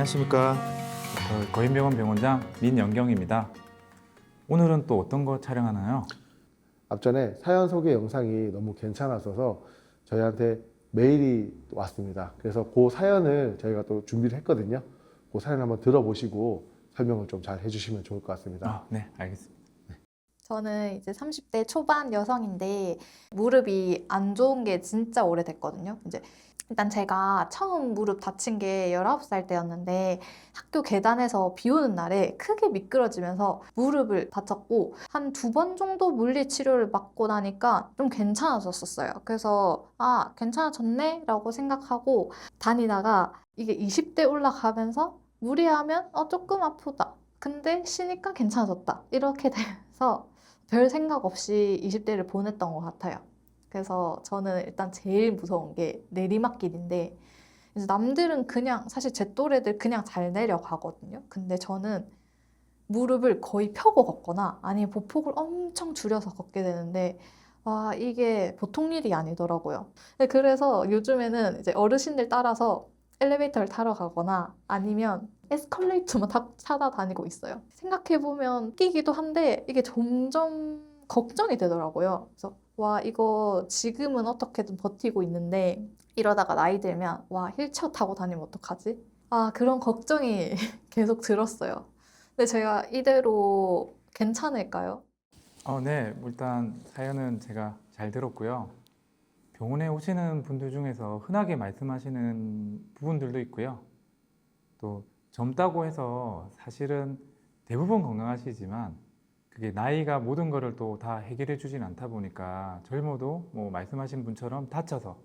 안녕하십니까. 거인병원 병원장 민영경입니다. 오늘은 또 어떤 거 촬영하나요? 앞전에 사연 소개 영상이 너무 괜찮았어서 저희한테 메일이 왔습니다. 그래서 그 사연을 저희가 또 준비를 했거든요. 그 사연 한번 들어보시고 설명을 좀 잘 해주시면 좋을 것 같습니다. 네, 알겠습니다. 저는 이제 30대 초반 여성인데 무릎이 안 좋은 게 진짜 오래됐거든요. 이제 일단 제가 처음 무릎 다친 게 19살 때였는데 학교 계단에서 비 오는 날에 크게 미끄러지면서 무릎을 다쳤고 한 2번 정도 물리 치료를 받고 나니까 좀 괜찮아졌었어요. 그래서 괜찮아졌네? 라고 생각하고 다니다가 이게 20대 올라가면서 무리하면 조금 아프다. 근데 쉬니까 괜찮아졌다. 이렇게 돼서 별 생각 없이 20대를 보냈던 것 같아요. 그래서 저는 일단 제일 무서운 게 내리막길인데 이제 남들은 그냥 사실 제 또래들 그냥 잘 내려가거든요. 근데 저는 무릎을 거의 펴고 걷거나 아니면 보폭을 엄청 줄여서 걷게 되는데 와 이게 보통 일이 아니더라고요. 그래서 요즘에는 이제 어르신들 따라서 엘리베이터를 타러 가거나 아니면 에스컬레이터만 찾아다니고 있어요. 생각해보면 웃기기도 한데 이게 점점 걱정이 되더라고요. 그래서 와 이거 지금은 어떻게든 버티고 있는데 이러다가 나이 들면 와 휠체어 타고 다니면 어떡하지? 그런 걱정이 계속 들었어요. 근데 제가 이대로 괜찮을까요? 네, 일단 사연은 제가 잘 들었고요. 병원에 오시는 분들 중에서 흔하게 말씀하시는 부분들도 있고요. 또 젊다고 해서 사실은 대부분 건강하시지만 그게 나이가 모든 거를 또 다 해결해 주진 않다 보니까 젊어도 뭐 말씀하신 분처럼 다쳐서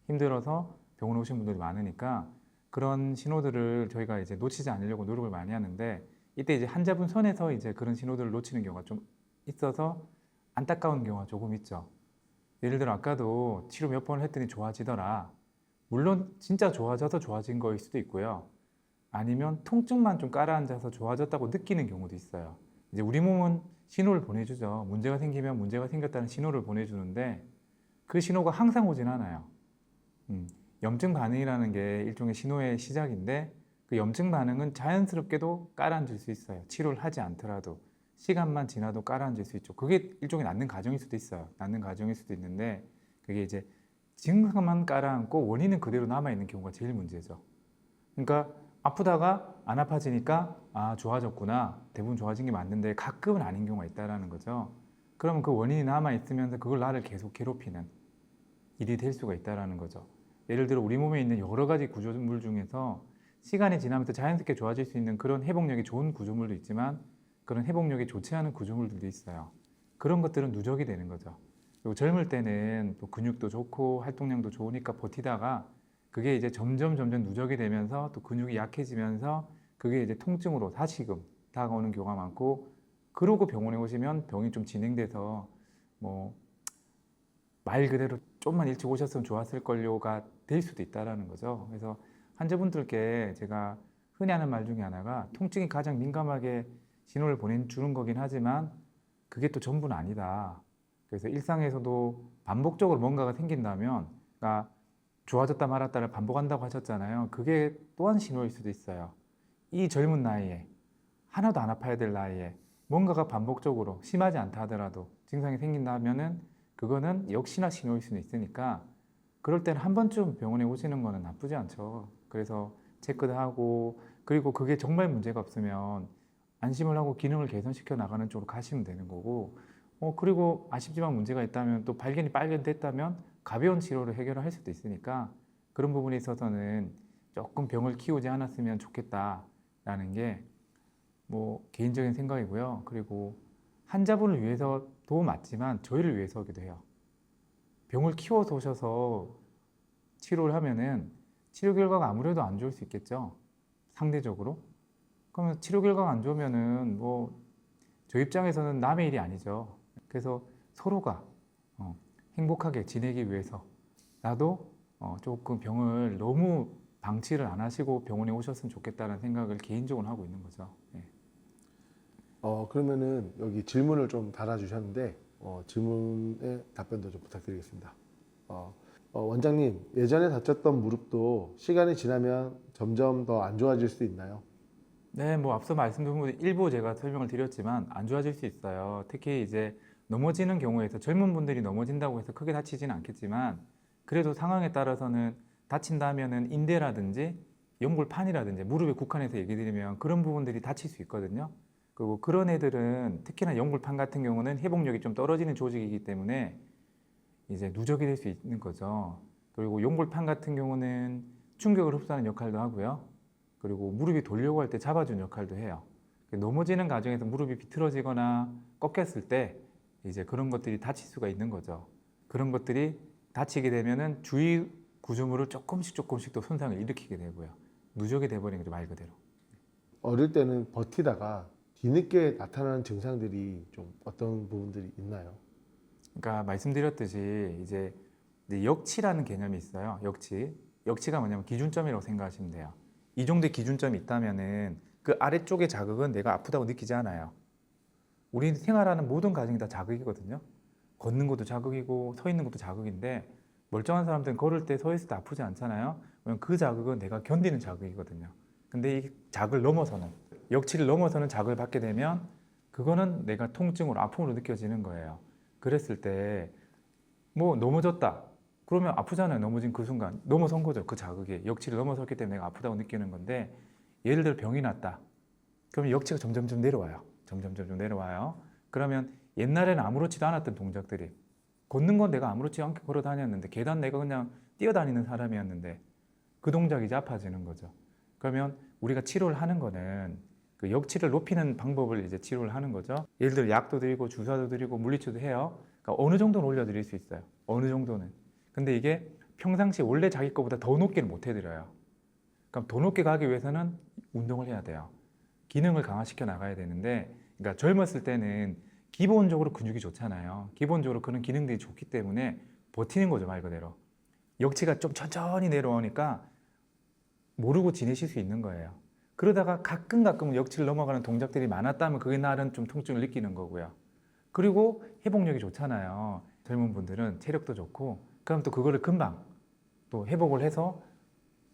힘들어서 병원에 오신 분들이 많으니까 그런 신호들을 저희가 이제 놓치지 않으려고 노력을 많이 하는데 이때 이제 환자분 선에서 이제 그런 신호들을 놓치는 경우가 좀 있어서 안타까운 경우가 조금 있죠. 예를 들어 아까도 치료 몇 번을 했더니 좋아지더라. 물론 진짜 좋아져서 좋아진 거일 수도 있고요. 아니면 통증만 좀 깔아앉아서 좋아졌다고 느끼는 경우도 있어요. 이제 우리 몸은 신호를 보내주죠. 문제가 생기면 문제가 생겼다는 신호를 보내주는데 그 신호가 항상 오진 않아요. 염증 반응이라는 게 일종의 신호의 시작인데 그 염증 반응은 자연스럽게도 깔아앉을 수 있어요. 치료를 하지 않더라도 시간만 지나도 깔아앉을 수 있죠. 그게 일종의 낫는 과정일 수도 있어요. 낫는 과정일 수도 있는데 그게 이제 증상만 깔아앉고 원인은 그대로 남아있는 경우가 제일 문제죠. 그러니까 아프다가 안 아파지니까 좋아졌구나, 대부분 좋아진 게 맞는데 가끔은 아닌 경우가 있다는 거죠. 그러면 그 원인이 남아있으면서 그걸 나를 계속 괴롭히는 일이 될 수가 있다는 거죠. 예를 들어 우리 몸에 있는 여러 가지 구조물 중에서 시간이 지나면서 자연스럽게 좋아질 수 있는 그런 회복력이 좋은 구조물도 있지만 그런 회복력이 좋지 않은 구조물들도 있어요. 그런 것들은 누적이 되는 거죠. 그리고 젊을 때는 또 근육도 좋고 활동량도 좋으니까 버티다가 그게 이제 점점 누적이 되면서 또 근육이 약해지면서 그게 이제 통증으로 다시금 다가오는 경우가 많고, 그러고 병원에 오시면 병이 좀 진행돼서 뭐 말 그대로 좀만 일찍 오셨으면 좋았을 걸요가 될 수도 있다라는 거죠. 그래서 환자분들께 제가 흔히 하는 말 중에 하나가 통증이 가장 민감하게 신호를 보내주는 거긴 하지만 그게 또 전부는 아니다. 그래서 일상에서도 반복적으로 뭔가가 생긴다면, 그러니까 좋아졌다 말았다를 반복한다고 하셨잖아요. 그게 또한 신호일 수도 있어요. 이 젊은 나이에 하나도 안 아파야 될 나이에 뭔가가 반복적으로 심하지 않다 하더라도 증상이 생긴다면은 그거는 역시나 신호일 수는 있으니까 그럴 때는 한 번쯤 병원에 오시는 거는 나쁘지 않죠. 그래서 체크도 하고, 그리고 그게 정말 문제가 없으면 안심을 하고 기능을 개선시켜 나가는 쪽으로 가시면 되는 거고, 그리고 아쉽지만 문제가 있다면 또 발견이 발견됐다면 가벼운 치료로 해결을 할 수도 있으니까 그런 부분에 있어서는 조금 병을 키우지 않았으면 좋겠다라는 게 뭐 개인적인 생각이고요. 그리고 환자분을 위해서도 맞지만 저희를 위해서기도 해요. 병을 키워서 오셔서 치료를 하면은 치료 결과가 아무래도 안 좋을 수 있겠죠. 상대적으로. 그러면 치료 결과가 안 좋으면은 뭐 저 입장에서는 남의 일이 아니죠. 그래서 서로가 행복하게 지내기 위해서 나도 조금 병을 너무 방치를 안 하시고 병원에 오셨으면 좋겠다는 생각을 개인적으로 하고 있는 거죠. 네. 그러면은 여기 질문을 좀 달아주셨는데 질문에 답변도 좀 부탁드리겠습니다. 원장님, 예전에 다쳤던 무릎도 시간이 지나면 점점 더 안 좋아질 수 있나요? 네, 뭐 앞서 말씀드린 부분 일부 제가 설명을 드렸지만 안 좋아질 수 있어요. 특히 이제 넘어지는 경우에서 젊은 분들이 넘어진다고 해서 크게 다치지는 않겠지만 그래도 상황에 따라서는 다친다면은 인대라든지 연골판이라든지 무릎에 국한해서 얘기 드리면 그런 부분들이 다칠 수 있거든요. 그리고 그런 애들은 특히나 연골판 같은 경우는 회복력이 좀 떨어지는 조직이기 때문에 이제 누적이 될 수 있는 거죠. 그리고 연골판 같은 경우는 충격을 흡수하는 역할도 하고요. 그리고 무릎이 돌려고 할 때 잡아주는 역할도 해요. 넘어지는 과정에서 무릎이 비틀어지거나 꺾였을 때 이제 그런 것들이 다칠 수가 있는 거죠. 그런 것들이 다치게 되면은 주위 구조물을 조금씩 또 손상을 일으키게 되고요. 누적이 돼버리는 거죠, 말 그대로. 어릴 때는 버티다가 뒤늦게 나타나는 증상들이 좀 어떤 부분들이 있나요? 그러니까 말씀드렸듯이 이제 역치라는 개념이 있어요. 역치가 뭐냐면 기준점이라고 생각하시면 돼요. 이 정도의 기준점이 있다면은 그 아래쪽의 자극은 내가 아프다고 느끼지 않아요. 우리 생활하는 모든 과정이 다 자극이거든요. 걷는 것도 자극이고 서 있는 것도 자극인데 멀쩡한 사람들은 걸을 때 서 있을 때 아프지 않잖아요. 왜냐면 그 자극은 내가 견디는 자극이거든요. 근데 이 자극을 넘어서는 역치를 넘어서는 자극을 받게 되면 그거는 내가 통증으로 아픔으로 느껴지는 거예요. 그랬을 때 뭐 넘어졌다. 그러면 아프잖아요. 넘어진 그 순간 넘어선 거죠. 그 자극이 역치를 넘어섰기 때문에 내가 아프다고 느끼는 건데 예를 들어 병이 났다. 그러면 역치가 점점점 내려와요. 점점점 내려와요. 그러면 옛날에는 아무렇지도 않았던 동작들이 걷는 건 내가 아무렇지 않게 걸어 다녔는데 계단 내가 그냥 뛰어다니는 사람이었는데 그 동작이 이제 아파지는 거죠. 그러면 우리가 치료를 하는 거는 그 역치를 높이는 방법을 이제 치료를 하는 거죠. 예를 들어 약도 드리고 주사도 드리고 물리치료도 해요. 그러니까 어느 정도는 올려드릴 수 있어요. 어느 정도는. 근데 이게 평상시 원래 자기 거보다 더 높게는 못 해드려요. 그럼 더 높게 가기 위해서는 운동을 해야 돼요. 기능을 강화시켜 나가야 되는데, 그러니까 젊었을 때는 기본적으로 근육이 좋잖아요. 기본적으로 그런 기능들이 좋기 때문에 버티는 거죠, 말 그대로. 역치가 좀 천천히 내려오니까 모르고 지내실 수 있는 거예요. 그러다가 가끔 역치를 넘어가는 동작들이 많았다면 그게 나름 좀 통증을 느끼는 거고요. 그리고 회복력이 좋잖아요. 젊은 분들은 체력도 좋고 그럼 또 그거를 금방 또 회복을 해서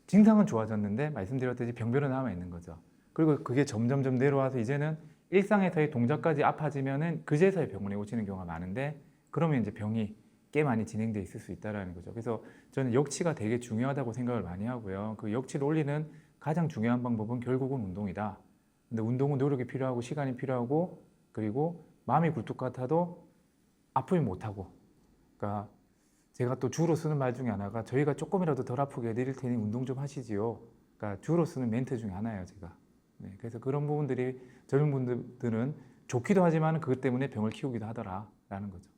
증상은 좋아졌는데 말씀드렸듯이 병변은 남아 있는 거죠. 그리고 그게 점점점 내려와서 이제는 일상에서의 동작까지 아파지면은 그제서야 병원에 오시는 경우가 많은데 그러면 이제 병이 꽤 많이 진행돼 있을 수 있다라는 거죠. 그래서 저는 역치가 되게 중요하다고 생각을 많이 하고요. 그 역치를 올리는 가장 중요한 방법은 결국은 운동이다. 근데 운동은 노력이 필요하고 시간이 필요하고 그리고 마음이 굴뚝 같아도 아프지 못하고. 그러니까 제가 또 주로 쓰는 말 중에 하나가 저희가 조금이라도 덜 아프게 해드릴 테니 운동 좀 하시지요. 그러니까 주로 쓰는 멘트 중에 하나예요, 제가. 네, 그래서 그런 부분들이 젊은 분들은 좋기도 하지만 그것 때문에 병을 키우기도 하더라라는 거죠.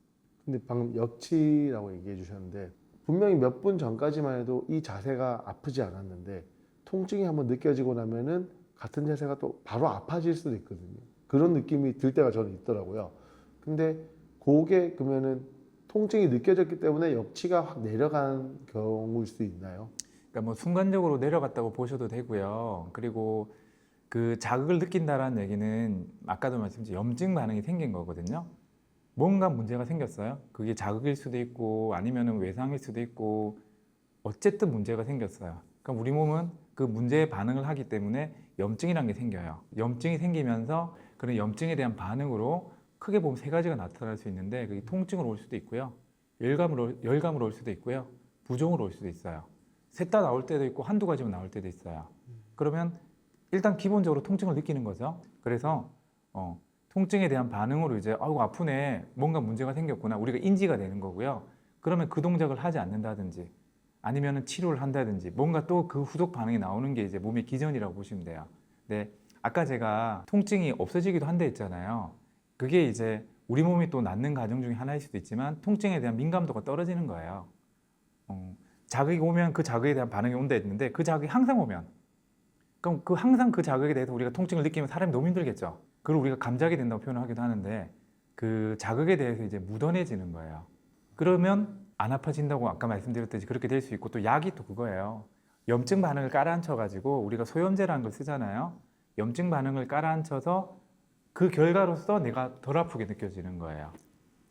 근데 방금 역치라고 얘기해 주셨는데 분명히 몇 분 전까지만 해도 이 자세가 아프지 않았는데 통증이 한번 느껴지고 나면은 같은 자세가 또 바로 아파질 수도 있거든요. 그런 느낌이 들 때가 저는 있더라고요. 근데 그게 그러면은 통증이 느껴졌기 때문에 역치가 확 내려간 경우일 수 있나요? 그러니까 뭐 순간적으로 내려갔다고 보셔도 되고요. 그리고 그 자극을 느낀다라는 얘기는 아까도 말씀드린 염증 반응이 생긴 거거든요. 뭔가 문제가 생겼어요. 그게 자극일 수도 있고 아니면은 외상일 수도 있고 어쨌든 문제가 생겼어요. 그러니까 우리 몸은 그 문제에 반응을 하기 때문에 염증이라는 게 생겨요. 염증이 생기면서 그런 염증에 대한 반응으로 크게 보면 세 가지가 나타날 수 있는데 그게 통증으로 올 수도 있고요. 열감으로 올 수도 있고요. 부종으로 올 수도 있어요. 셋 다 나올 때도 있고 한두 가지만 나올 때도 있어요. 그러면 일단 기본적으로 통증을 느끼는 거죠. 그래서 통증에 대한 반응으로 이제 아이고 아프네 뭔가 문제가 생겼구나 우리가 인지가 되는 거고요. 그러면 그 동작을 하지 않는다든지 아니면 치료를 한다든지 뭔가 또 그 후속 반응이 나오는 게 이제 몸의 기전이라고 보시면 돼요. 근데 아까 제가 통증이 없어지기도 한다 했잖아요. 그게 이제 우리 몸이 또 낫는 과정 중에 하나일 수도 있지만 통증에 대한 민감도가 떨어지는 거예요. 자극이 오면 그 자극에 대한 반응이 온다 했는데 그 자극이 항상 오면 그럼 항상 그 자극에 대해서 우리가 통증을 느끼면 사람이 너무 힘들겠죠. 그걸 우리가 감작이 된다고 표현을 하기도 하는데 그 자극에 대해서 이제 묻어내지는 거예요. 그러면 안 아파진다고 아까 말씀드렸듯이 그렇게 될 수 있고 또 약이 또 그거예요. 염증 반응을 깔아앉혀 가지고 우리가 소염제라는 걸 쓰잖아요. 염증 반응을 깔아앉혀서 그 결과로서 내가 덜 아프게 느껴지는 거예요.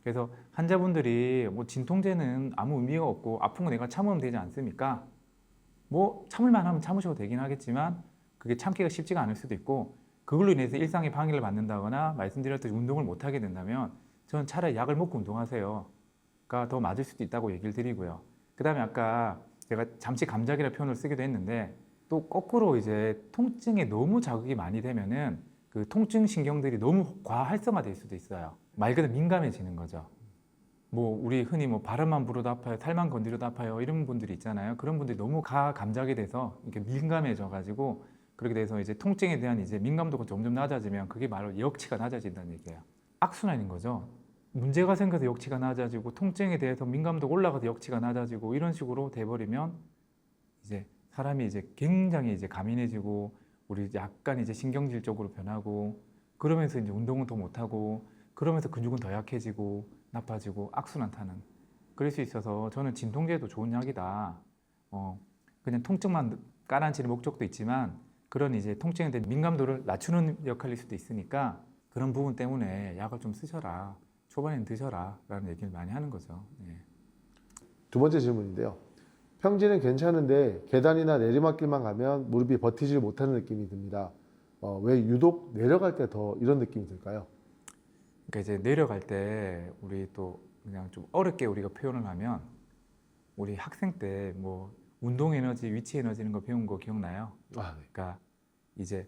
그래서 환자분들이 뭐 진통제는 아무 의미가 없고 아픈 거 내가 참으면 되지 않습니까? 뭐 참을만 하면 참으셔도 되긴 하겠지만 그게 참기가 쉽지가 않을 수도 있고 그걸로 인해서 일상의 방해를 받는다거나 말씀드렸듯이 운동을 못 하게 된다면 저는 차라리 약을 먹고 운동하세요가 더 맞을 수도 있다고 얘기를 드리고요. 그다음에 아까 제가 잠시 감작이라 표현을 쓰기도 했는데 또 거꾸로 이제 통증에 너무 자극이 많이 되면은 그 통증 신경들이 너무 과활성화될 수도 있어요. 말 그대로 민감해지는 거죠. 뭐 우리 흔히 뭐 바람만 불어도 아파요, 살만 건드려도 아파요 이런 분들이 있잖아요. 그런 분들이 너무 감작이 돼서 이렇게 민감해져 가지고 그렇게 돼서 이제 통증에 대한 이제 민감도가 점점 낮아지면 그게 바로 역치가 낮아진다는 얘기예요. 악순환인 거죠. 문제가 생겨서 역치가 낮아지고 통증에 대해서 민감도가 올라가서 역치가 낮아지고 이런 식으로 돼버리면 이제 사람이 이제 굉장히 이제 가민해지고 우리 약간 이제 신경질 쪽으로 변하고 그러면서 이제 운동은 더 못하고 그러면서 근육은 더 약해지고 나빠지고 악순환 타는 그럴 수 있어서 저는 진통제도 좋은 약이다. 그냥 통증만 가라앉히는 목적도 있지만 그런 이제 통증에 대한 민감도를 낮추는 역할일 수도 있으니까 그런 부분 때문에 약을 좀 쓰셔라. 초반에는 드셔라 라는 얘기를 많이 하는 거죠. 예. 두 번째 질문인데요. 평지는 괜찮은데 계단이나 내리막길만 가면 무릎이 버티질 못하는 느낌이 듭니다. 왜 유독 내려갈 때 더 이런 느낌이 들까요? 그러니까 이제 내려갈 때 우리 또 그냥 좀 어렵게 우리가 표현을 하면 우리 학생 때 뭐 운동 에너지, 위치 에너지 이런 거 배운 거 기억나요? 아, 네. 그러니까 이제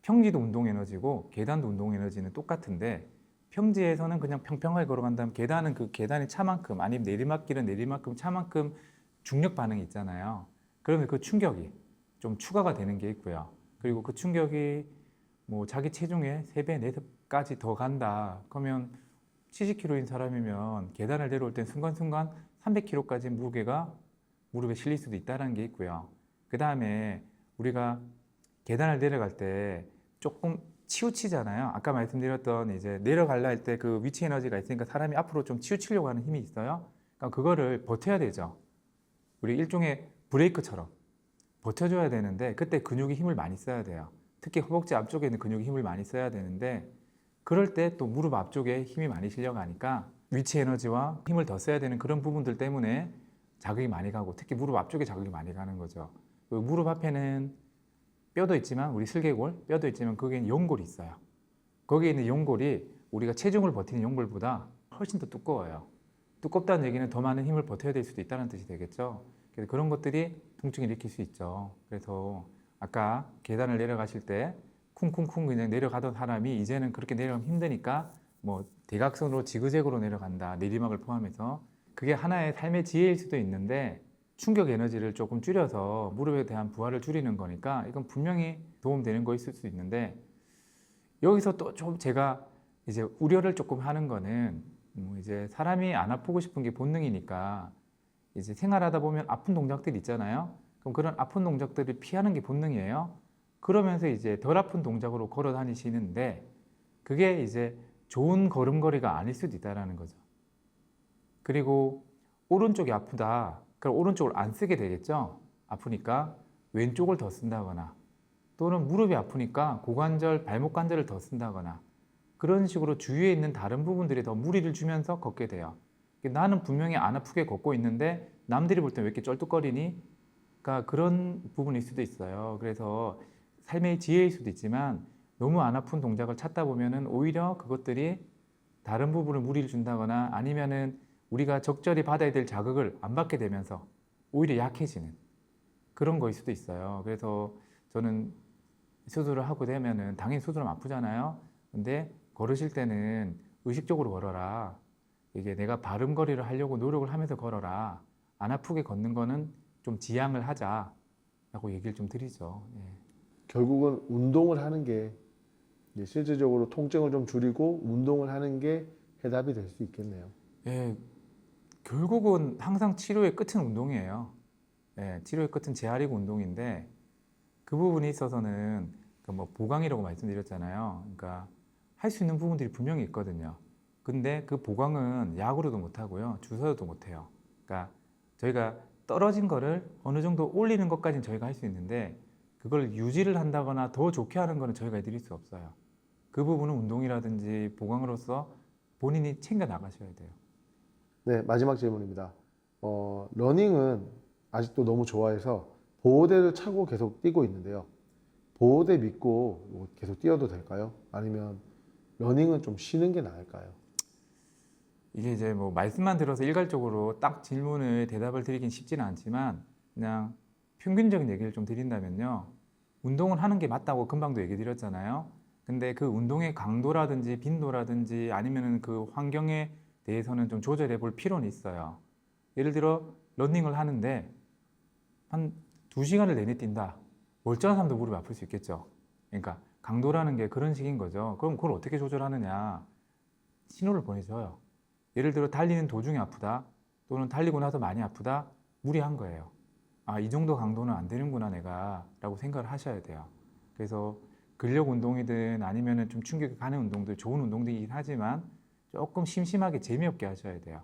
평지도 운동 에너지고 계단도 운동 에너지는 똑같은데 평지에서는 그냥 평평하게 걸어간다면 계단은 그 계단의 차만큼 아니면 내리막길은 내리막큼 차만큼 중력 반응이 있잖아요. 그러면 그 충격이 좀 추가가 되는 게 있고요. 그리고 그 충격이 뭐 자기 체중의 3배, 4배까지 더 간다. 그러면 70kg인 사람이면 계단을 내려올 땐 순간순간 300kg까지 무게가 무릎에 실릴 수도 있다는 게 있고요. 그 다음에 우리가 계단을 내려갈 때 조금 치우치잖아요. 아까 말씀드렸던 이제 내려갈라 할 때 그 위치 에너지가 있으니까 사람이 앞으로 좀 치우치려고 하는 힘이 있어요. 그러니까 그거를 버텨야 되죠. 우리 일종의 브레이크처럼 버텨줘야 되는데 그때 근육이 힘을 많이 써야 돼요. 특히 허벅지 앞쪽에 있는 근육이 힘을 많이 써야 되는데 그럴 때 또 무릎 앞쪽에 힘이 많이 실려가니까 위치 에너지와 힘을 더 써야 되는 그런 부분들 때문에 자극이 많이 가고 특히 무릎 앞쪽에 자극이 많이 가는 거죠. 그리고 무릎 앞에는 뼈도 있지만 우리 슬개골 뼈도 있지만 거기에는 연골이 있어요. 거기에 있는 연골이 우리가 체중을 버티는 연골보다 훨씬 더 두꺼워요. 두껍다는 얘기는 더 많은 힘을 버텨야 될 수도 있다는 뜻이 되겠죠. 그래서 그런 것들이 통증을 일으킬 수 있죠. 그래서 아까 계단을 내려가실 때 쿵쿵쿵 그냥 내려가던 사람이 이제는 그렇게 내려가면 힘드니까 뭐 대각선으로 지그재그로 내려간다. 내리막을 포함해서 그게 하나의 삶의 지혜일 수도 있는데 충격 에너지를 조금 줄여서 무릎에 대한 부하를 줄이는 거니까 이건 분명히 도움되는 거 있을 수 있는데 여기서 또 좀 제가 이제 우려를 조금 하는 거는 뭐 이제 사람이 안 아프고 싶은 게 본능이니까 이제 생활하다 보면 아픈 동작들 있잖아요. 그럼 그런 아픈 동작들을 피하는 게 본능이에요. 그러면서 이제 덜 아픈 동작으로 걸어 다니시는데 그게 이제 좋은 걸음걸이가 아닐 수도 있다는 거죠. 그리고 오른쪽이 아프다. 그럼 오른쪽을 안 쓰게 되겠죠. 아프니까 왼쪽을 더 쓴다거나 또는 무릎이 아프니까 고관절, 발목 관절을 더 쓴다거나 그런 식으로 주위에 있는 다른 부분들이 더 무리를 주면서 걷게 돼요. 나는 분명히 안 아프게 걷고 있는데 남들이 볼 때 왜 이렇게 쩔뚝거리니? 그러니까 그런 부분일 수도 있어요. 그래서 삶의 지혜일 수도 있지만 너무 안 아픈 동작을 찾다 보면은 오히려 그것들이 다른 부분을 무리를 준다거나 아니면은 우리가 적절히 받아야 될 자극을 안 받게 되면서 오히려 약해지는 그런 거일 수도 있어요. 그래서 저는 수술을 하고 되면은 당연히 수술하면 아프잖아요. 근데 걸으실 때는 의식적으로 걸어라. 이게 내가 발음거리를 하려고 노력을 하면서 걸어라. 안 아프게 걷는 거는 좀 지양을 하자라고 얘기를 좀 드리죠. 예. 결국은 운동을 하는 게 이제 실질적으로 통증을 좀 줄이고 운동을 하는 게 해답이 될 수 있겠네요. 예, 결국은 항상 치료의 끝은 운동이에요. 예, 치료의 끝은 재활이고 운동인데 그 부분에 있어서는 그뭐 보강이라고 말씀드렸잖아요. 그러니까 할 수 있는 부분들이 분명히 있거든요. 근데 그 보강은 약으로도 못하고요. 주사로도 못해요. 그러니까 저희가 떨어진 거를 어느 정도 올리는 것까지는 저희가 할 수 있는데 그걸 유지를 한다거나 더 좋게 하는 거는 저희가 해드릴 수 없어요. 그 부분은 운동이라든지 보강으로서 본인이 챙겨 나가셔야 돼요. 네, 마지막 질문입니다. 러닝은 아직도 너무 좋아해서 보호대를 차고 계속 뛰고 있는데요. 보호대 믿고 뭐 계속 뛰어도 될까요? 아니면 러닝은 좀 쉬는 게 나을까요? 이게 이제 뭐 말씀만 들어서 일괄적으로 딱 질문을 대답을 드리긴 쉽지는 않지만 그냥 평균적인 얘기를 좀 드린다면요. 운동을 하는 게 맞다고 금방도 얘기 드렸잖아요. 근데 그 운동의 강도라든지 빈도라든지 아니면은 그 환경에 대해서는 좀 조절해 볼 필요는 있어요. 예를 들어 러닝을 하는데 한 2시간을 내내 뛴다. 멀쩡한 사람도 무릎이 아플 수 있겠죠. 그러니까 강도라는 게 그런 식인 거죠. 그럼 그걸 어떻게 조절하느냐? 신호를 보내줘요. 예를 들어 달리는 도중에 아프다 또는 달리고 나서 많이 아프다, 무리한 거예요. 아, 이 정도 강도는 안 되는구나 내가 라고 생각을 하셔야 돼요. 그래서 근력 운동이든 아니면은 좀 충격이 가는 운동들 좋은 운동들이긴 하지만 조금 심심하게 재미없게 하셔야 돼요.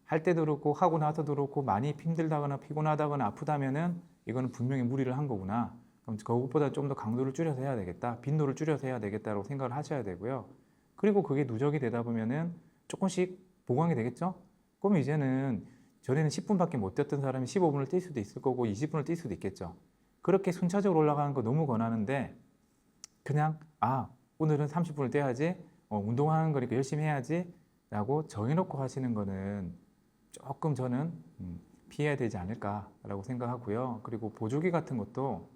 할 때도 그렇고 하고 나서도 그렇고 많이 힘들다거나 피곤하다거나 아프다면은 이거는 분명히 무리를 한 거구나. 그럼 그것보다 좀 더 강도를 줄여서 해야 되겠다. 빈도를 줄여서 해야 되겠다라고 생각을 하셔야 되고요. 그리고 그게 누적이 되다 보면은 조금씩 보강이 되겠죠? 그럼 이제는 전에는 10분밖에 못 뛰었던 사람이 15분을 뛸 수도 있을 거고 20분을 뛸 수도 있겠죠. 그렇게 순차적으로 올라가는 거 너무 권하는데 그냥 오늘은 30분을 뛰어야지, 운동하는 거니까 열심히 해야지 라고 정해놓고 하시는 거는 조금 저는 피해야 되지 않을까라고 생각하고요. 그리고 보조기 같은 것도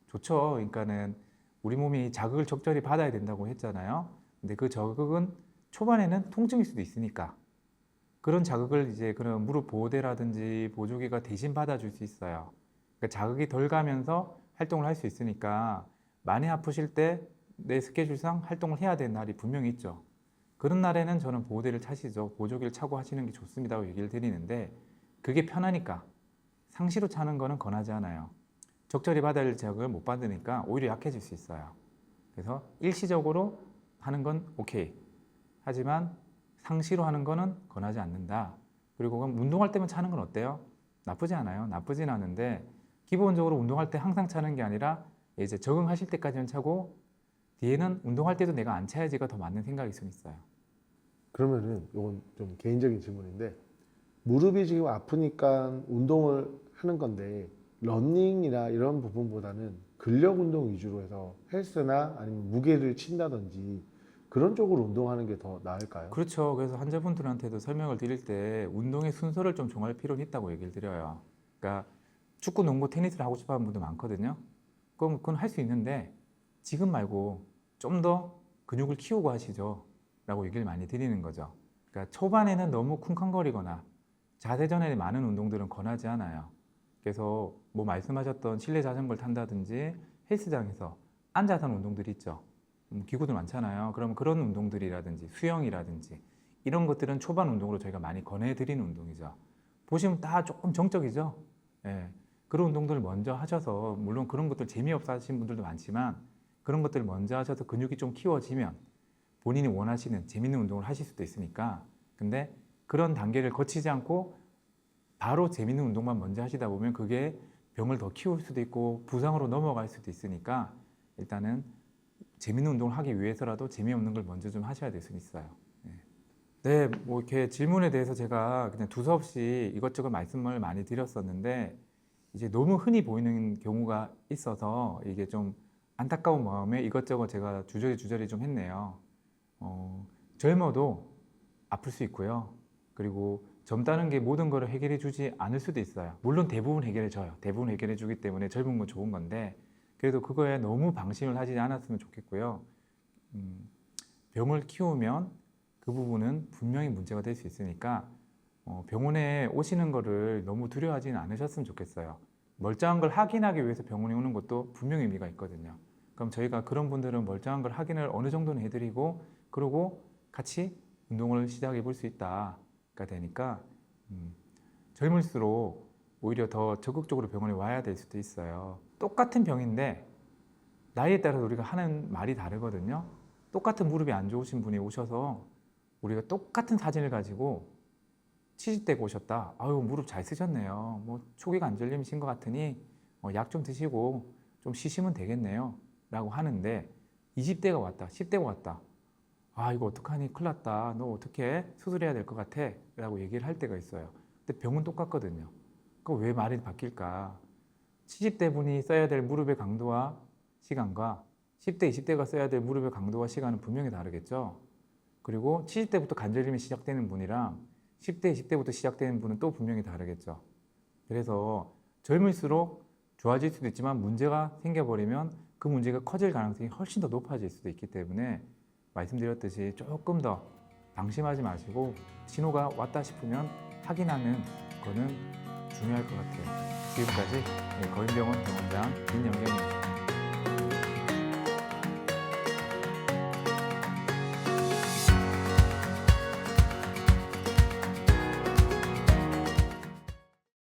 좋죠. 그러니까는 우리 몸이 자극을 적절히 받아야 된다고 했잖아요. 근데 그 자극은 초반에는 통증일 수도 있으니까 그런 자극을 이제 그런 무릎 보호대라든지 보조기가 대신 받아줄 수 있어요. 그러니까 자극이 덜 가면서 활동을 할 수 있으니까 많이 아프실 때 내 스케줄상 활동을 해야 되는 날이 분명히 있죠. 그런 날에는 저는 보호대를 차시죠. 보조기를 차고 하시는 게 좋습니다고 얘기를 드리는데 그게 편하니까 상시로 차는 거는 권하지 않아요. 적절히 받아야 할 자극을 못 받으니까 오히려 약해질 수 있어요. 그래서 일시적으로 하는 건 오케이. 하지만 상시로 하는 거는 권하지 않는다. 그리고 그럼 운동할 때만 차는 건 어때요? 나쁘지 않아요. 나쁘진 않은데 기본적으로 운동할 때 항상 차는 게 아니라 이제 적응하실 때까지는 차고 뒤에는 운동할 때도 내가 안 차야지가 더 맞는 생각일 수는 있어요. 그러면은 이건 좀 개인적인 질문인데 무릎이 지금 아프니까 운동을 하는 건데 러닝이나 이런 부분보다는 근력 운동 위주로 해서 헬스나 아니면 무게를 친다든지 그런 쪽으로 운동하는 게 더 나을까요? 그렇죠. 그래서 환자분들한테도 설명을 드릴 때 운동의 순서를 좀 정할 필요는 있다고 얘기를 드려요. 그러니까 축구, 농구, 테니스를 하고 싶어 하는 분들 많거든요. 그럼 그건 할 수 있는데 지금 말고 좀 더 근육을 키우고 하시죠. 라고 얘기를 많이 드리는 거죠. 그러니까 초반에는 너무 쿵쾅거리거나 자세 전환이 많은 운동들은 권하지 않아요. 그래서 뭐 말씀하셨던 실내 자전거를 탄다든지 헬스장에서 앉아서 하는 운동들이 있죠. 기구들 많잖아요. 그러면 그런 운동들이라든지 수영이라든지 이런 것들은 초반 운동으로 저희가 많이 권해드리는 운동이죠. 보시면 다 조금 정적이죠. 예. 그런 운동들을 먼저 하셔서 물론 그런 것들 재미없어 하시는 분들도 많지만 그런 것들을 먼저 하셔서 근육이 좀 키워지면 본인이 원하시는 재밌는 운동을 하실 수도 있으니까 근데 그런 단계를 거치지 않고 바로 재밌는 운동만 먼저 하시다 보면 그게 병을 더 키울 수도 있고 부상으로 넘어갈 수도 있으니까 일단은 재밌는 운동을 하기 위해서라도 재미없는 걸 먼저 좀 하셔야 될 수는 있어요. 네, 뭐 이렇게 질문에 대해서 제가 그냥 두서없이 이것저것 말씀을 많이 드렸었는데 이제 너무 흔히 보이는 경우가 있어서 이게 좀 안타까운 마음에 이것저것 제가 주저리 좀 했네요. 젊어도 아플 수 있고요. 그리고 젊다는 게 모든 걸 해결해 주지 않을 수도 있어요. 물론 대부분 해결해 줘요. 대부분 해결해 주기 때문에 젊은 건 좋은 건데 그래도 그거에 너무 방심을 하지 않았으면 좋겠고요. 병을 키우면 그 부분은 분명히 문제가 될 수 있으니까 병원에 오시는 거를 너무 두려워하지는 않으셨으면 좋겠어요. 멀쩡한 걸 확인하기 위해서 병원에 오는 것도 분명히 의미가 있거든요. 그럼 저희가 그런 분들은 멀쩡한 걸 확인을 어느 정도는 해드리고 그러고 같이 운동을 시작해 볼 수 있다가 되니까 젊을수록 오히려 더 적극적으로 병원에 와야 될 수도 있어요. 똑같은 병인데 나이에 따라서 우리가 하는 말이 다르거든요. 똑같은 무릎이 안 좋으신 분이 오셔서 우리가 똑같은 사진을 가지고 70대고 오셨다. 아유, 무릎 잘 쓰셨네요. 뭐 초기가 안 절림이신 것 같으니 약 좀 드시고 좀 쉬시면 되겠네요. 라고 하는데 20대가 왔다, 10대가 왔다. 아, 이거 어떡하니? 큰일 났다. 너 어떻게 수술해야 될 것 같아? 라고 얘기를 할 때가 있어요. 근데 병은 똑같거든요. 그거 왜 말이 바뀔까? 70대 분이 써야 될 무릎의 강도와 시간과 10대, 20대가 써야 될 무릎의 강도와 시간은 분명히 다르겠죠. 그리고 70대부터 관절염이 시작되는 분이랑 10대, 20대부터 시작되는 분은 또 분명히 다르겠죠. 그래서 젊을수록 좋아질 수도 있지만 문제가 생겨버리면 그 문제가 커질 가능성이 훨씬 더 높아질 수도 있기 때문에 말씀드렸듯이 조금 더 방심하지 마시고 신호가 왔다 싶으면 확인하는 거는 중요할 것 같아요. 지금까지 거인병원 병원장 민영경입니다.